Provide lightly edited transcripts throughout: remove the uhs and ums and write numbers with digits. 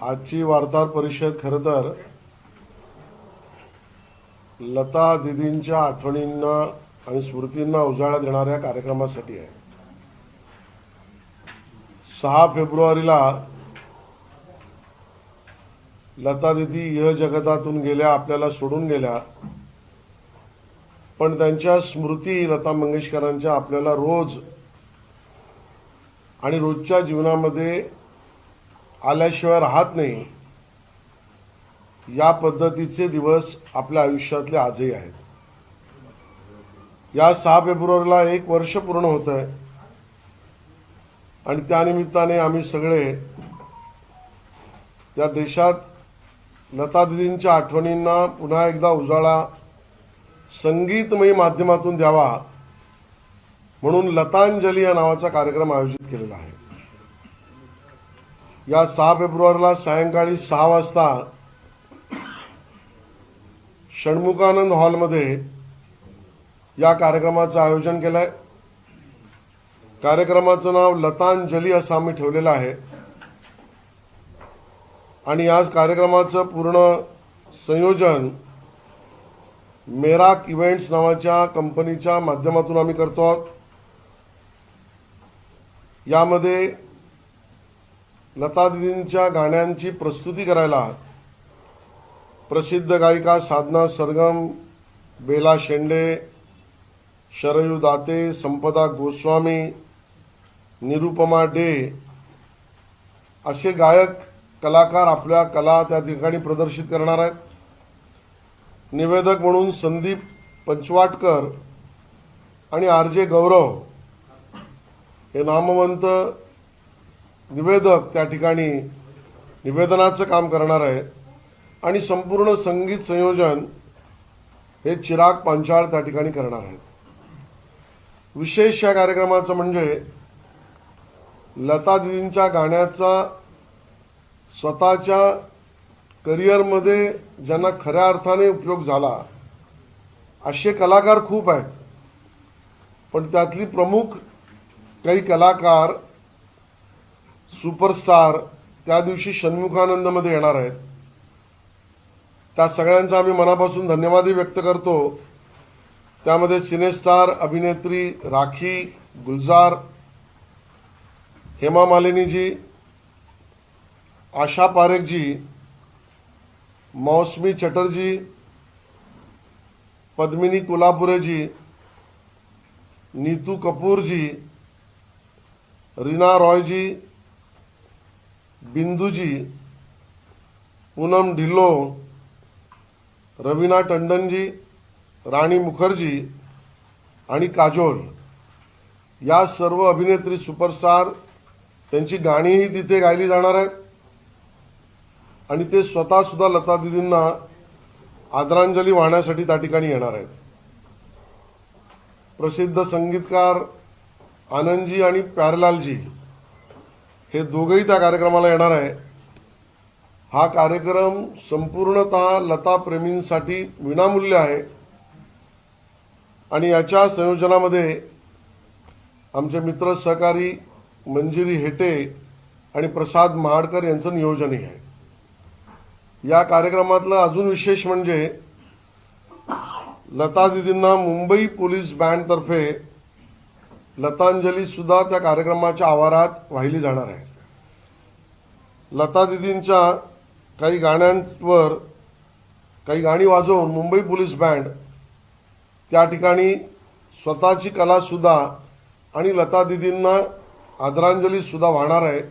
आजची वार्ताहर परिषद खरं तर लता दीदींच्या आठवणींना आणि स्मृतींना उजाळा देणाऱ्या कार्यक्रमासाठी आहे। 6 फेब्रुवारीला लता दीदी या जगतातून गेल्या, आपल्याला सोडून गेल्या, पण त्यांच्या स्मृती लता मंगेशकरांच्या आपल्याला रोज आणि रोजच्या जीवनामध्ये आल्याशिवाय राहत नाही। या पद्धतीचे दिवस आपल्या आयुष्यातले आजही आहेत। या 6 फेब्रुवारीला 1 वर्ष पूर्ण होत आहे आणि त्यानिमित्ताने आम्ही सगळे या देशात लता दीदींच्या आठवणींना पुन्हा एकदा उजाळा संगीतमयी माध्यमातून द्यावा म्हणून लतांजली या नावाचा कार्यक्रम आयोजित केलेला आहे। या 6 फेब्रुवारीला सायंकाळी 6 वाजता षण्मुखानंद हॉलमध्ये या कार्यक्रमाचं आयोजन केलंय। कार्यक्रमाचं नाव लतांजली असं आम्ही ठेवलेलं आहे आणि आज कार्यक्रमाचं पूर्ण संयोजन मेराक इव्हेंट्स नावाच्या कंपनीच्या माध्यमातून आम्ही करतो आहोत। यामध्ये लता दीदींच्या गाण्यांची प्रस्तुती करायला प्रसिद्ध गायिका साधना सरगम, बेला शेंडे, शरयू दाते, संपदा गोस्वामी, निरुपमा डे असे गायक कलाकार आपल्या कला त्या ठिकाणी प्रदर्शित करणार आहेत। निवेदक म्हणून संदीप पंचवाटकर आणि आर.जे. गौरव हे नामवंत निवेदक त्या ठिकाणी निवेदनाचं काम करणार आहेत आणि संपूर्ण संगीत संयोजन हे चिराग पांचाळ त्या ठिकाणी करणार आहेत। विशेष या कार्यक्रमाचं म्हणजे लता दीदींच्या गाण्याचा स्वतःच्या करिअरमध्ये ज्यांना खऱ्या अर्थाने उपयोग झाला असे कलाकार खूप आहेत, पण त्यातली प्रमुख काही कलाकार सुपरस्टार त्या दिवशी षण्मुखानंदमध्ये येणार आहेत। त्या सगळ्यांचा आम्ही मनापासून धन्यवादही व्यक्त करतो। त्यामध्ये सिनेस्टार अभिनेत्री राखी, गुलजार, हेमा मालिनीजी, आशा पारेखजी, मौसमी चटर्जी, पद्मिनी कोल्हापुरेजी, नीतू कपूरजी, रीना रॉयजी, बिंदूजी, पूनम ढिल्लो, रवीना टंडनजी, राणी मुखर्जी आणि काजोल या सर्व अभिनेत्री सुपरस्टार त्यांची गाणीही तिथे गायली जाणार आहेत आणि ते स्वतः सुद्धा लता दीदींना आदरांजली वाहण्यासाठी त्या ठिकाणी येणार आहेत। प्रसिद्ध संगीतकार आनंदजी आणि प्यारेलालजी हे दोघेही त्या कार्यक्रमाला येणार आहे। हा कार्यक्रम संपूर्णतः लता प्रेमींसाठी विनामूल्य आहे आणि याच्या संयोजनामध्ये आमचे मित्र सहकारी मंजिरी हेटे आणि प्रसाद महाडकर यांचं नियोजनही आहे। या कार्यक्रमातलं अजून विशेष म्हणजे लता दीदींना मुंबई पोलीस बँडतर्फे लतांजली सुद्धा त्या कार्यक्रमाच्या आवारात वाहिली जाणार आहे। लता दीदींच्या काही गाण्यांवर काही गाणी वाजवून मुंबई पोलीस बँड त्या ठिकाणी स्वतःची कलासुद्धा आणि लता दीदींना आदरांजली सुद्धा वाहणार आहे।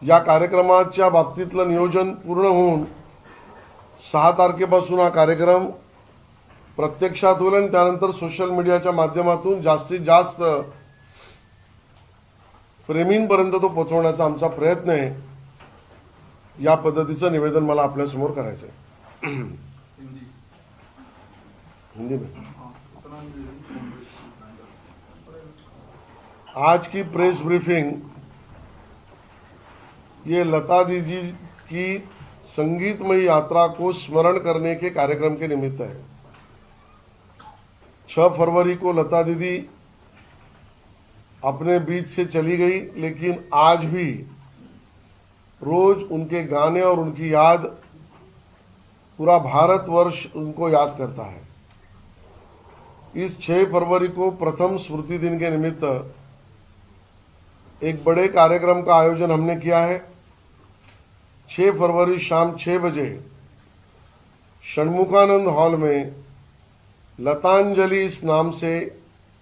या कार्यक्रमाच्या बाबतीतलं नियोजन पूर्ण होऊन 6 तारखेपासून हा कार्यक्रम प्रत्यक्षात होईल आणि त्यानंतर सोशल मीडियाच्या माध्यमातून जास्तीत जास्त प्रेमींपर्यंत तो पोहोचवण्याचा आमचा प्रयत्न आहे। या पद्धतीचं निवेदन मला आपल्या समोर करायचं आहे। हिंदी में आज की प्रेस ब्रीफिंग ये लता दीदी की संगीतमयी यात्रा को स्मरण करने के कार्यक्रम के निमित्त है। 6 फरवरी को लता दीदी अपने बीच से चली गई, लेकिन आज भी रोज उनके गाने और उनकी याद पूरा भारतवर्ष उनको याद करता है। इस 6 फरवरी को प्रथम स्मृति दिन के निमित्त एक बड़े कार्यक्रम का आयोजन हमने किया है। 6 फरवरी शाम 6 बजे षणमुखानंद हॉल में लतांजलि इस नाम से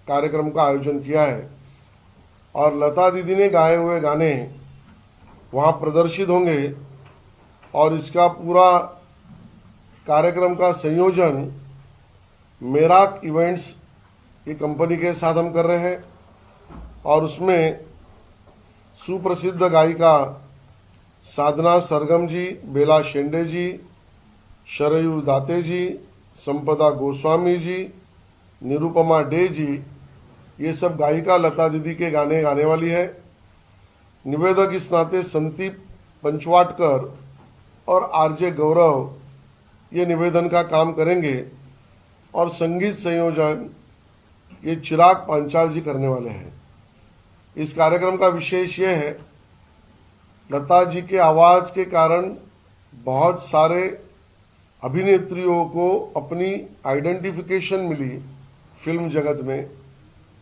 कार्यक्रम का आयोजन किया है और लता दीदी ने गाए हुए गाने वहाँ प्रदर्शित होंगे और इसका पूरा कार्यक्रम का संयोजन मेराक इवेंट्स की कंपनी के साथ हम कर रहे हैं और उसमें सुप्रसिद्ध गायिका साधना सरगम जी, बेला शेंडे जी, शरयू दाते जी, संपदा गोस्वामी जी, निरुपमा डे जी, ये सब गायिका लता दीदी के गाने गाने वाली है। निवेदक इस नाते संदीप पंचवाटकर और आरजे गौरव ये निवेदन का काम करेंगे और संगीत संयोजन ये चिराग पांचाल जी करने वाले हैं। इस कार्यक्रम का विशेष ये है, लता जी के आवाज़ के कारण बहुत सारे अभिनेत्रियों को अपनी आइडेंटिफिकेशन मिली फिल्म जगत में।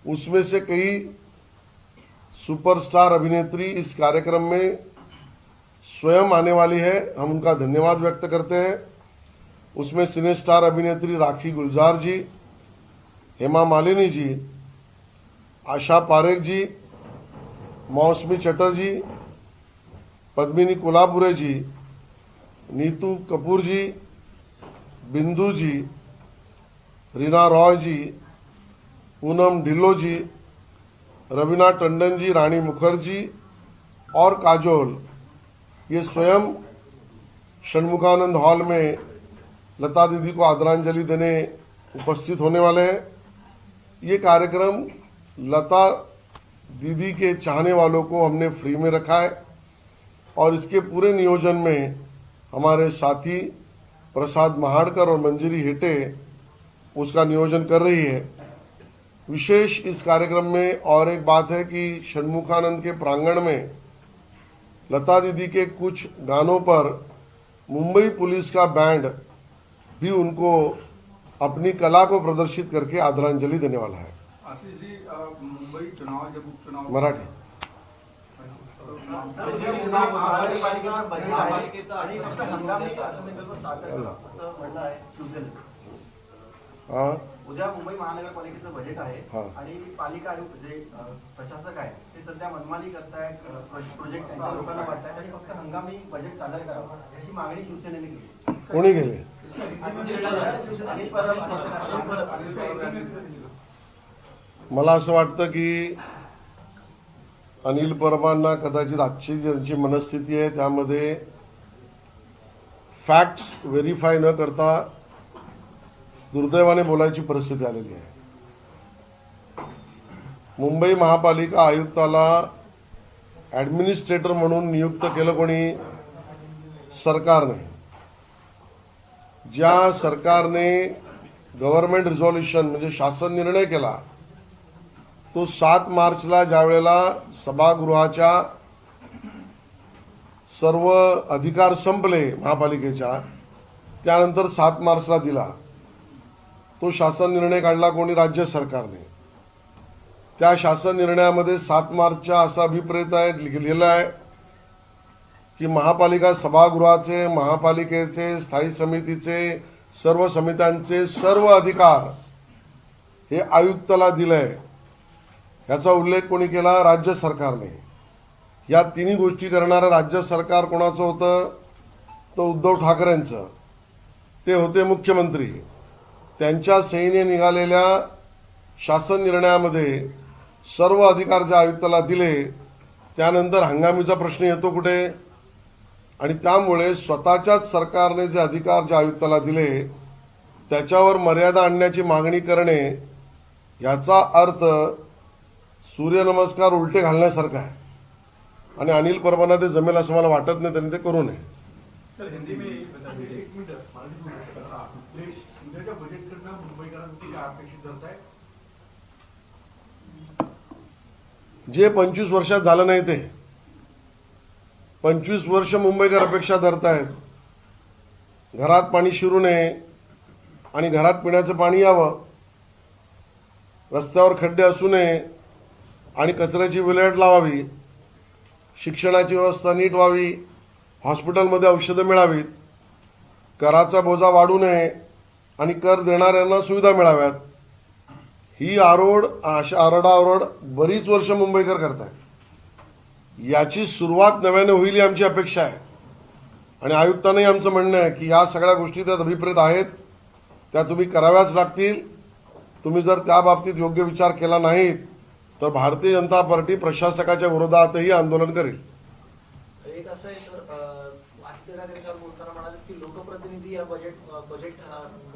उसमें से कई सुपरस्टार अभिनेत्री इस कार्यक्रम में स्वयं आने वाली है, हम उनका धन्यवाद व्यक्त करते हैं। उसमें सिने स्टार अभिनेत्री राखी गुलजार जी, हेमा मालिनी जी, आशा पारेख जी, मौसमी चटर्जी, पद्मिनी कोल्हापुरे जी, नीतू कपूर जी, बिंदु जी, रीना रॉय जी, पूनम ढिल्लो जी, रवीना टंडन जी, रानी मुखर्जी और काजोल ये स्वयं षणमुखानंद हॉल में लता दीदी को आदरांजलि देने उपस्थित होने वाले हैं। ये कार्यक्रम लता दीदी के चाहने वालों को हमने फ्री में रखा है और इसके पूरे नियोजन में हमारे साथी प्रसाद महाड़कर और मंजरी हेटे उसका नियोजन कर रही है। विशेष इस कार्यक्रम में और एक बात है कि षणमुखानंद के प्रांगण में लता दीदी के कुछ गानों पर मुंबई पुलिस का बैंड भी उनको अपनी कला को प्रदर्शित करके आदरांजलि देने वाला है। आशीष जी, मुंबई चुनाव जब उपचुनाव मराठी हाँ उद्या मुंबई महानगरपालिकेचं बजेट आहे हा. आणि पालिका आयुक्त जे प्रशासक आहे ते सध्या मनमानी करतायत, प्रोजेक्ट त्यांच्या लोकांना वाटतायत आणि फक्त हंगामी बजेट सादर करावं अशी मागणी शिवसेनेने केली. कोणी गेले? मला असं वाटतं की अनिल परबांना कदाचित आजची ज्यांची मनस्थिती आहे त्यामध्ये फॅक्ट्स व्हेरीफाय न करता दुर्दैवाने बोलायची परिस्थिती आलेली आहे। मुंबई महापालिका आयुक्ताला ॲडमिनिस्ट्रेटर म्हणून नियुक्त केलं कोणी? सरकारने। ज्या सरकारने गव्हर्नमेंट रिझॉल्युशन म्हणजे शासन निर्णय केला तो 7 मार्चला ज्यावेळेला सभागृहाच्या सर्व अधिकार संपले महापालिकेच्या त्यानंतर 7 मार्चला दिला तो शासन निर्णय काढला कोणी? राज्य सरकारने। त्या शासन निर्णयामध्ये 7 मार्चच्या असा अभिप्रेत आहे लिहिलेला आहे की महापालिका सभागृहाचे, महापालिकेचे, स्थायी समितीचे, सर्व समित्यांचे सर्व अधिकार हे आयुक्ताला दिले। याचा उल्लेख कोणी केला? राज्य सरकारने। या तिन्ही गोष्टी करणारं राज्य सरकार कोणाचं होतं? तो उद्धव ठाकरेंचं। ते होते मुख्यमंत्री। त्यांच्या सहीने निघालेल्या शासन निर्णयामध्ये सर्व अधिकार ज्या आयुक्ताला दिले त्यानंतर हंगामीचा प्रश्न येतो कुठे? आणि त्यामुळे स्वतःच्याच सरकारने जे अधिकार ज्या आयुक्ताला दिले त्याच्यावर मर्यादा आणण्याची मागणी करणे याचा अर्थ सूर्यनमस्कार उलटे घालण्यासारखा आहे आणि अनिल परबांना ते जमेल असं मला वाटत नाही, त्यांनी ते करू नये। सर, हिंदी में एक मिनट सिंधुच्या बजेट करना मुंबईकरांची काय अपेक्षित धरत आहे? जे 25 वर्षात झालं नाही ते 25 वर्ष मुंबईकर अपेक्षा धरतायत. घरात पाणी शिरू नये आणि घरात पिण्याचं पाणी यावं, रस्त्यावर खड्डे असू नये आणि कचऱ्याची विल्हेवाट लावावी, शिक्षणाची व्यवस्था नीट व्हावी, हॉस्पिटलमध्ये औषधं मिळावीत, कराचा बोजा वाढू नये आणि कर देणाऱ्यांना सुविधा मिळाव्यात. ही अशा आरडाओरड बरीच वर्ष मुंबईकर करतायत. याची सुरुवात नव्याने होईल ही आमची अपेक्षा आहे. आणि आयुक्तांनाही आमचं म्हणणं आहे की या सगळ्या गोष्टी त्यात अभिप्रेत आहेत, त्या तुम्ही कराव्याच लागतील. तुम्ही जर त्या बाबतीत योग्य विचार केला नाहीत तर भारतीय जनता पार्टी प्रशासकाच्या विरोधातही आंदोलन करेल. एक असं आहे तर आदित्य ठाकरे काल बोलताना म्हणाले की लोकप्रतिनिधी या बजेट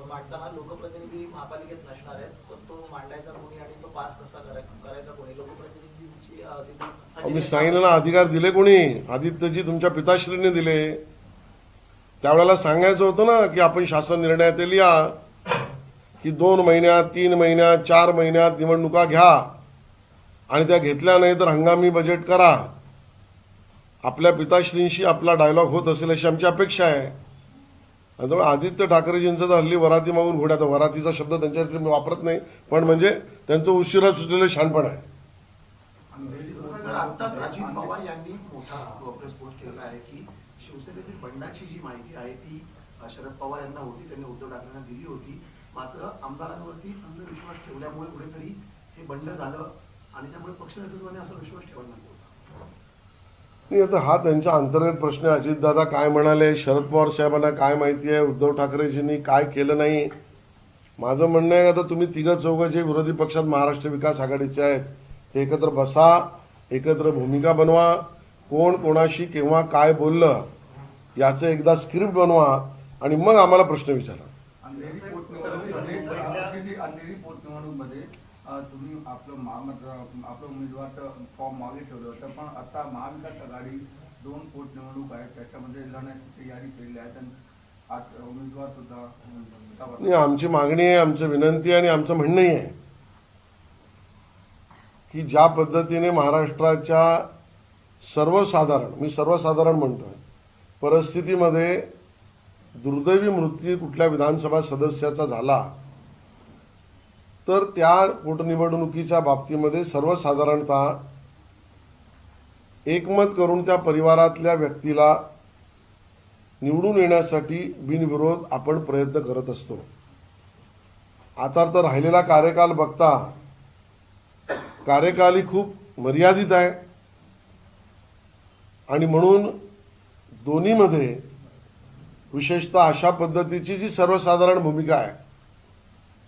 मांडताना लोकप्रतिनिधी महापालिकेत नसणार आहेत, तर तो मांडायचा कोणी आणि तो पास कसा करायचा कोणी? लोकप्रतिनिधींची मी सांगितलं ना, अधिकार दिले कोणी? आदित्यजी तुमच्या पिताश्रीने दिले. त्यावेळेला सांगायचं होतं ना की आपण शासन निर्णयात लिहा की 2 महिन्यात, 3 महिन्यात, 4 महिन्यात निवडणुका घ्या आणि त्या घेतल्या नाही तर हंगामी बजेट करा. आपल्या पिताश्रींशी आपला डायलॉग होत असेल अशी आमची अपेक्षा आहे. आणि आदित्य ठाकरेजींचं तर हल्ली वराती मागून घोड्या, तर वरातीचा शब्द त्यांच्यासाठी मी वापरत नाही, पण म्हणजे त्यांचं उशिरा सुचलेलं शहाणपण आहे. सर, आत्ताच अजित पवार यांनी मोठा प्रेस पोस्ट केला आहे की शिवसेनेतील बंडाची जी माहिती आहे ती शरद पवार यांना होती, त्यांनी उद्धव ठाकरेंना दिली होती. मात्र आमदारांवरती अंधविश्वास ठेवल्यामुळे कुठेतरी हे बंड झालं आणि त्यामुळे पक्ष नेतृत्वाने असा विश्वास ठेवला नाही. नाही, आता हा त्यांचा अंतर्गत प्रश्न आहे. अजितदादा काय म्हणाले, शरद पवार साहेबांना काय माहिती आहे, उद्धव ठाकरेजींनी काय केलं नाही. माझं म्हणणं आहे आता तुम्ही तिघं चौघं जे विरोधी पक्षात महाराष्ट्र विकास आघाडीचे आहेत ते एकत्र बसा, एकत्र भूमिका बनवा, कोण कोणाशी केव्हा काय बोललं याचं एकदा स्क्रिप्ट बनवा आणि मग आम्हाला प्रश्न विचारा. अंधेरी पोटनिवडणूकमध्ये तुम्ही आपलं उमेदवारचं फॉर्म मागे ठेवलं होतं, पण आता महाविकास आघाडी 2 पोटनिवडणूक आहेत त्याच्यामध्ये लढण्याची तयारी केली आहे आणि आज उमेदवार सुद्धा नाही, आमची मागणी आहे, आमची विनंती आहे आणि आमचं म्हणणंही आहे की ज्या पद्धतीने महाराष्ट्राच्या सर्वसाधारण, मी सर्वसाधारण म्हणतोय, परिस्थितीमध्ये दुर्दैवी मृत्यू कुठल्या विधानसभा सदस्याचा झाला तर त्या पोटनिवडणुकीच्या बाबतीमध्ये सर्वसाधारणतः एकमत करून त्या परिवारातल्या व्यक्तीला निवडून येण्यासाठी बिनविरोध आपण प्रयत्न करत असतो. आता तर राहिलेला कार्यकाल बघता कार्यकालही खूप मर्यादित आहे आणि म्हणून दोन्हीमध्ये विशेषतः अशा पद्धतीची जी सर्वसाधारण भूमिका आहे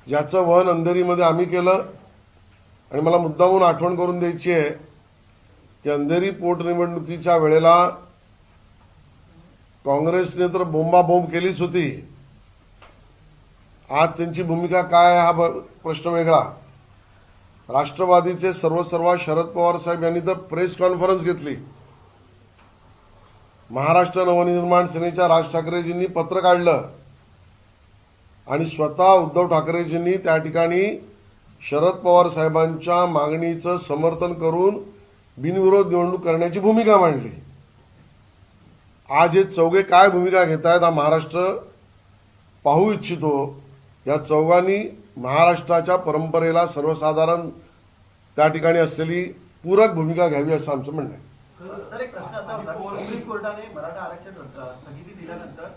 ज्याचं वहन अंधेरीमध्ये आम्ही केलं. आणि मला मुद्दामून आठवण करून द्यायची आहे की अंधेरी पोटनिवडणुकीच्या वेळेला काँग्रेसने तर बोंबाबोंब केलीच होती. आज त्यांची भूमिका काय हा प्रश्न वेगळा. राष्ट्रवादीचे सर्वसर्वा शरद पवार साहेब यांनी तर प्रेस कॉन्फरन्स घेतली. महाराष्ट्र नवनिर्माण सेनेच्या राज ठाकरेजींनी पत्र काढलं आणि स्वतः उद्धव ठाकरेजींनी त्या ठिकाणी शरद पवार साहेबांच्या मागणीचं समर्थन करून बिनविरोध निवडणूक करण्याची भूमिका मांडली. आज हे चौघे काय भूमिका घेत आहेत हा महाराष्ट्र पाहू इच्छितो. या चौघांनी महाराष्ट्राच्या परंपरेला सर्वसाधारण त्या ठिकाणी असलेली पूरक भूमिका घ्यावी असं आमचं म्हणणं आहे. सर, एक प्रश्न असा होता की सुप्रीम कोर्टाने मराठा आरक्षण स्थगिती दिल्यानंतर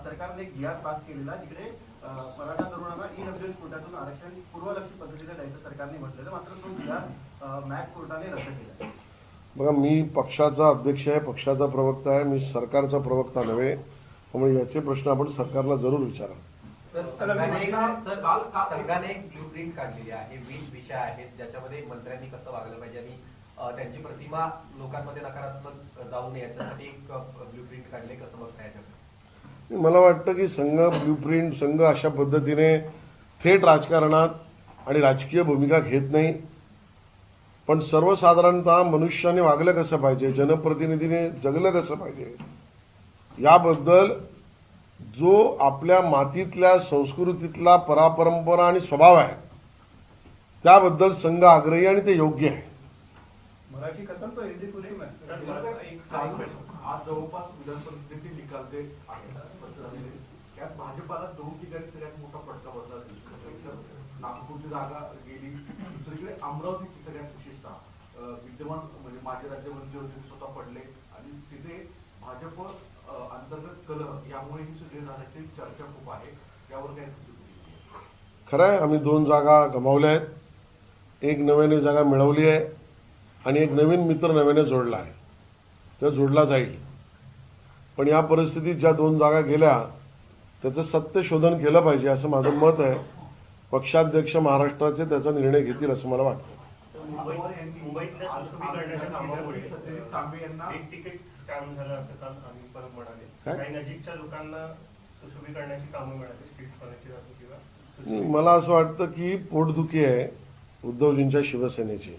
सरकारने एक जी.आर. पास केलेला जिकडे मराठा तरुणांना ईडब्ल्यूएस कोर्टातून आरक्षण पूर्वलक्षी पद्धतीने द्यायचं सरकारने म्हटलेलं, मात्र तो जी.आर. मॅक कोर्टाने रद्द केला. बघा, मी पक्षाचा अध्यक्ष आहे, पक्षाचा प्रवक्ता आहे, मी सरकारचा प्रवक्ता नव्हे. त्यामुळे याचे प्रश्न आपण सरकारला जरूर विचारा. संघाने एक ब्लूप्रिंट काढलेली आहे. 20 विषय आहेत ज्याच्यामध्ये मंत्र्यांनी कसं वागलं पाहिजे आणि त्यांची प्रतिमा लोकांमध्ये नकारात्मक जाऊ नये याच्यासाठी एक ब्लूप्रिंट काढले. कसं बघता याच्याकडे? मला वाटतं की संघ अशा पद्धतीने थेट राजकारणात आणि राजकीय भूमिका घेत नाही. पण सर्वसाधारणतः मनुष्याने वागलं कसं पाहिजे, जनप्रतिनिधीने जगलं कसं पाहिजे याबद्दल जो आपल्या मातीतल्या संस्कृतीतला परंपरा आणि स्वभाव आहे त्याबद्दल संघ आग्रही आणि ते योग्य आहे. मराठी खत्म तो हिंदी पूरी में. आज आज जवळपास विधान परिषदेचे निकाल ते आहेत. त्यात भाजपाला 2 ठिकाणी सगळ्यात मोठा फटका बसला दिसतो. नागपूरची जागा गेली, दुसरीकडे अमरावतीची सगळ्यात विशेषतः विद्यमान म्हणजे माजी राज्यमंत्री होते ते स्वतः पडले आणि तिथे भाजप अंतर्गत कलह यामुळे ही सगळी झाल्याची चर्चा खूप आहे. यावर काय खरं आहे, आम्ही 2 जागा गमावल्या आहेत, एक नव्याने जागा मिळवली आहे आणि एक नवीन मित्र नव्याने जोडला आहे, तो जोडला जाईल. पण या परिस्थितीत ज्या 2 जागा गेल्या त्याचं सत्य शोधन केलं पाहिजे असं माझं मत आहे. पक्षाध्यक्ष महाराष्ट्राचे त्याचा निर्णय घेतील असं मला वाटतं. मुंबईतल्या सुशोभीकरणाच्या कामामुळे तांबे यांना एक तिकीट स्कॅम झालं असं काल आम्ही परत म्हणाले. काय? काही नजीकच्या लोकांना सुशोभीकरणाची कामं मिळाली, स्ट्रीट फर्निचर किंवा मला असं वाटतं की पोटदुखी आहे उद्धवजींच्या शिवसेनेची.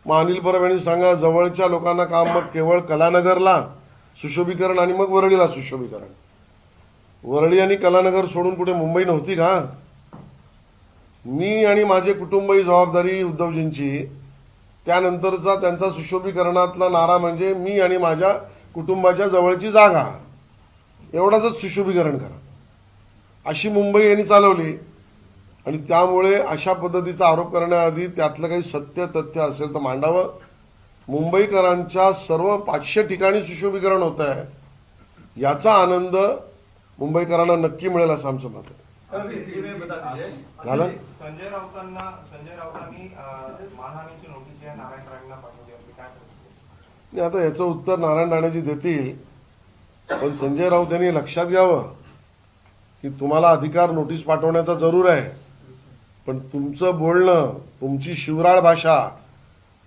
मग अनिल परब यांनी सांगा जवळच्या लोकांना काम, मग केवळ कलानगरला सुशोभीकरण आणि मग वरळीला सुशोभीकरण. वरळी आणि कलानगर सोडून कुठे मुंबई नव्हती का? मी आणि माझे कुटुंब ही जबाबदारी उद्धवजींची. त्यानंतरचा त्यांचा सुशोभीकरणातला नारा म्हणजे मी आणि माझ्या कुटुंबाच्या जवळची जागा, एवढाच सुशोभीकरण करा, अशी मुंबई यांनी चालवली. आणि त्यामुळे अशा पद्धतीचा आरोप करण्याआधी त्यातलं काही सत्य तथ्य असेल तर मांडावं. मुंबईकरांच्या सर्व 500 ठिकाणी सुशोभीकरण होत आहे, याचा आनंद मुंबईकरांना नक्की मिळेल असं आमचं मत आहे. झालं? संजय राऊतांनी मानहानीची नोटीस या नारायण राणेंना पाठवली होती, काय सांगतो? आणि आता याचं उत्तर नारायण राणेजी देतील. पण संजय राऊत यांनी लक्षात घ्यावं की तुम्हाला अधिकार नोटीस पाठवण्याचा जरूर आहे, पण तुमचं बोलणं, तुमची शिवराळ भाषा,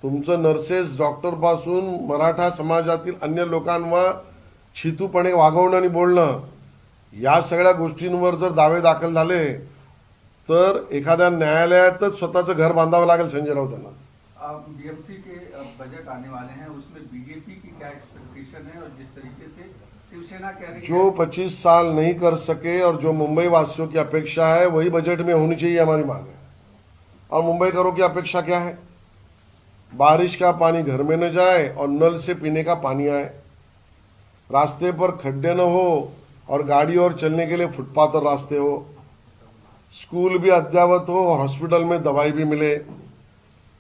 तुमचं नर्सेस डॉक्टरपासून मराठा समाजातील अन्य लोकांवर छितूपणे वागवणं आणि बोलणं, या सगळ्या गोष्टींवर जर दावे दाखल झाले तर एखाद्या न्यायालयातच स्वतःचं घर बांधावं लागेल संजय राऊत यांना. बीएमसी के बजट आने वाले हैं, उसमें बीजेपी की क्या एक्सपेक्टेशन है और जिस तरीके से शिवसेना कह रही है जो 25 साल नहीं कर सके और जो मुंबई वासियों की अपेक्षा है वही बजट में होनी चाहिए, हमारी मांग है. और मुंबईकरों की अपेक्षा क्या है? बारिश का पानी घर में न जाए और नल से पीने का पानी आए, रास्ते पर खड्डे न हो और गाड़ी और चलने के लिए फुटपाथ और रास्ते हो, स्कूल भी अद्ययावत हो और हॉस्पिटल में दवाई भी मिले,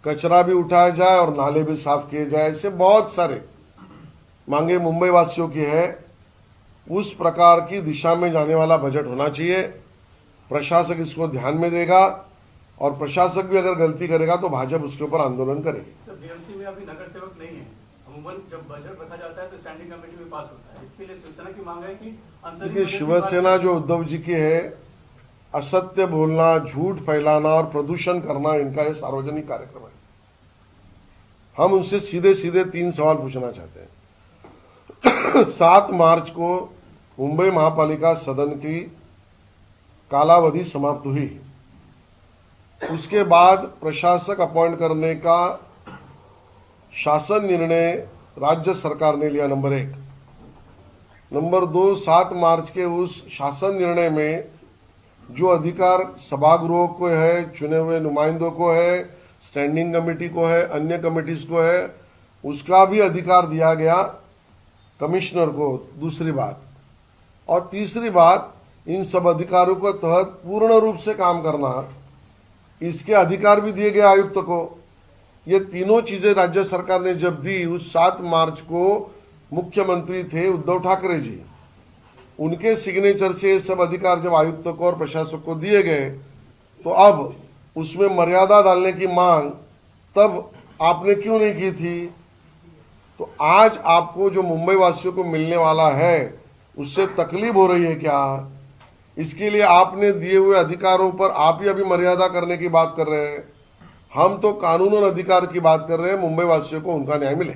कचरा भी उठाया जाए और नाले भी साफ किए जाए. ऐसे बहुत सारे मांगे मुंबई वासियों की है. उस प्रकार की दिशा में जाने वाला बजट होना चाहिए. प्रशासक इसको ध्यान में देगा और प्रशासक भी अगर गलती करेगा तो भाजपा उसके ऊपर आंदोलन करेगी. सर, बीएमसी में अभी नगर सेवक नहीं है. अमूमन जब बजट रखा जाता है तो स्टैंडिंग कमेटी में पास होता है. इसके लिए शिवसेना की मांग है कि देखिए, शिवसेना जो उद्धव जी की है, असत्य बोलना, झूठ फैलाना और प्रदूषण करना, इनका ये सार्वजनिक कार्यक्रम है. हम उनसे सीधे सीधे 3 सवाल पूछना चाहते हैं. 7 मार्च को मुंबई महापालिका सदन की कालावधि समाप्त हुई. उसके बाद प्रशासक अपॉइंट करने का शासन निर्णय राज्य सरकार ने लिया, नंबर 1. नंबर 2, 7 मार्च के उस शासन निर्णय में जो अधिकार सभागृहों को है, चुने हुए नुमाइंदों को है, स्टैंडिंग कमेटी को है, अन्य कमेटीज को है, उसका भी अधिकार दिया गया कमिश्नर को. दूसरी बात. और तीसरी बात, इन सब अधिकारों के तहत पूर्ण रूप से काम करना, इसके अधिकार भी दिए गए आयुक्त को. ये तीनों चीजें राज्य सरकार ने जब दी, उस 7 मार्च को मुख्यमंत्री थे उद्धव ठाकरे जी, उनके सिग्नेचर से ये सब अधिकार जब आयुक्त को और प्रशासक को दिए गए, तो अब उसमें मर्यादा डालने की मांग तब आपने क्यों नहीं की थी? तो आज आपको जो मुंबई वासियों को मिलने वाला है उससे तकलीफ हो रही है क्या? इसके लिए आपने दिए हुए अधिकारों पर आप ही अभी मर्यादा करने की बात कर रहे हैं. हम तो कानूनन अधिकार की बात कर रहे हैं, मुंबई वासियों को उनका न्याय मिले.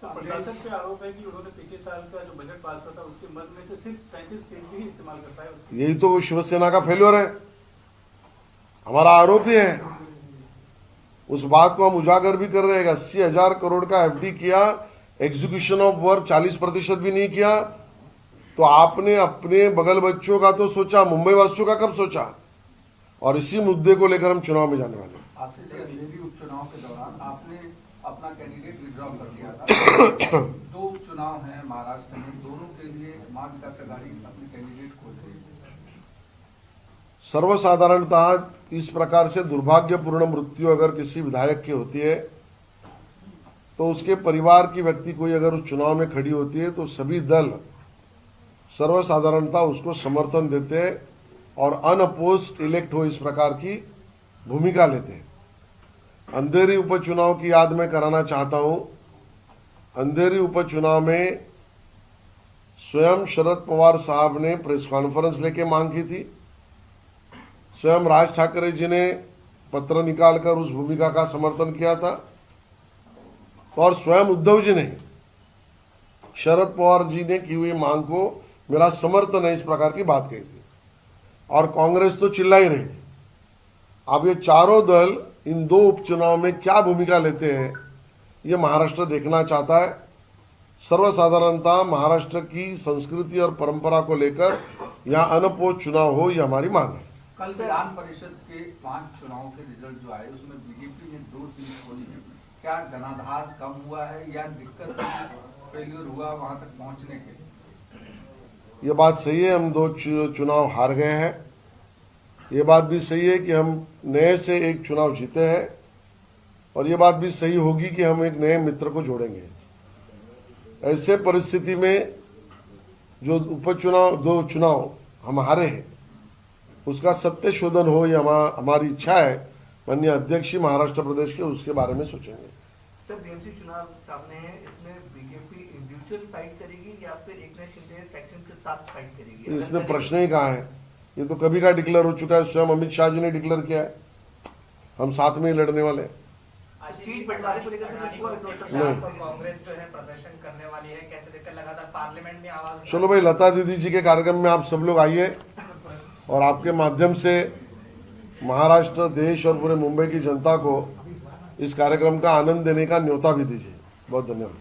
प्रशासक पे आरोप है कि उन्होंने पिछले साल का जो बजट पास हुआ था उसके मद में से सिर्फ 37 ही इस्तेमाल करता है. यही तो शिवसेना का फेल्योर है, हमारा आरोप ही है. उस बात को हम उजागर भी कर रहे हैं. 80,000 करोड़ का एफडी किया, एग्जीक्यूशन ऑफ वर्क 40% भी नहीं किया. तो आपने अपने बगल बच्चों का तो सोचा, मुंबई वासियों का कब सोचा? और इसी मुद्दे को लेकर हम चुनाव में जाने वाले हैं. आपसे अंधेरी उपचुनाव के दौरान आपने अपना कैंडिडेट विड्रॉ कर दिया था. 2 उपचुनाव हैं महाराष्ट्र में, के लिए महाविकास आघाड़ी अपने कैंडिडेट खोज रही है? सर्वसाधारणतः इस प्रकार से दुर्भाग्यपूर्ण मृत्यु अगर किसी विधायक की होती है तो उसके परिवार की व्यक्ति कोई अगर उस चुनाव में खड़ी होती है तो सभी दल सर्वसाधारणतः उसको समर्थन देते हैं और अनअपोज्ड इलेक्ट हो इस प्रकार की भूमिका लेते हैं। अंधेरी उपचुनाव की याद में कराना चाहता हूं। अंधेरी उपचुनाव में स्वयं शरद पवार साहब ने प्रेस कॉन्फ्रेंस लेके मांग की थी। स्वयं राज ठाकरे जी ने पत्र निकालकर उस भूमिका का समर्थन किया था और स्वयं उद्धव जी ने शरद पवार जी ने की हुई मांग को मेरा समर्थन है इस प्रकार की बात कही थी और कांग्रेस तो चिल्ला ही रही थी। अब ये चारों दल इन दो उपचुनाव में क्या भूमिका लेते हैं ये महाराष्ट्र देखना चाहता है। सर्वसाधारणतः महाराष्ट्र की संस्कृति और परंपरा को लेकर यहाँ अनपोज चुनाव हो ये हमारी मांग है। कल विधान परिषद के 5 चुनावों के रिजल्ट जो आए उसमें बीजेपी ने 2 सीट खोली है। क्या घनाधार कम हुआ है या दिक्कत फेल्यूर हुआ वहां तक पहुंचने के लिए? ये बात सही है, हम 2 चुनाव हार गए हैं। ये बात भी सही है कि हम नए से एक चुनाव जीते हैं और ये बात भी सही होगी कि हम एक नए मित्र को जोड़ेंगे। ऐसे परिस्थिति में जो उपचुनाव 2 चुनाव हम हारे हैं उसका सत्य शोधन हो ये हमारी इच्छा है। माननीय अध्यक्ष महाराष्ट्र प्रदेश के उसके बारे में सोचेंगे। सर बीएमसी चुनाव सामने है, इसमें बीजेपी इंडिविजुअल फाइट करेगी या फिर एकनाथ शिंदे फैक्शन के साथ फाइट करेगी? इसमें प्रश्न ही कहाँ है, ये तो कभी का डिक्लेयर हो चुका है। स्वयं अमित शाह जी ने डिक्लेयर किया है हम साथ में ही लड़ने वाले हैं। सीट बंटवारे को लेकर कांग्रेस जो है प्रदर्शन करने वाली है, कैसे देखकर लगातार पार्लियामेंट में आवाज। चलो भाई, लता दीदी जी के कार्यक्रम में आप सब लोग आइए और आपके माध्यम से महाराष्ट्र देश और पूरे मुंबई की जनता को इस कार्यक्रम का आनंद देने का न्योता भी दीजिए। बहुत धन्यवाद।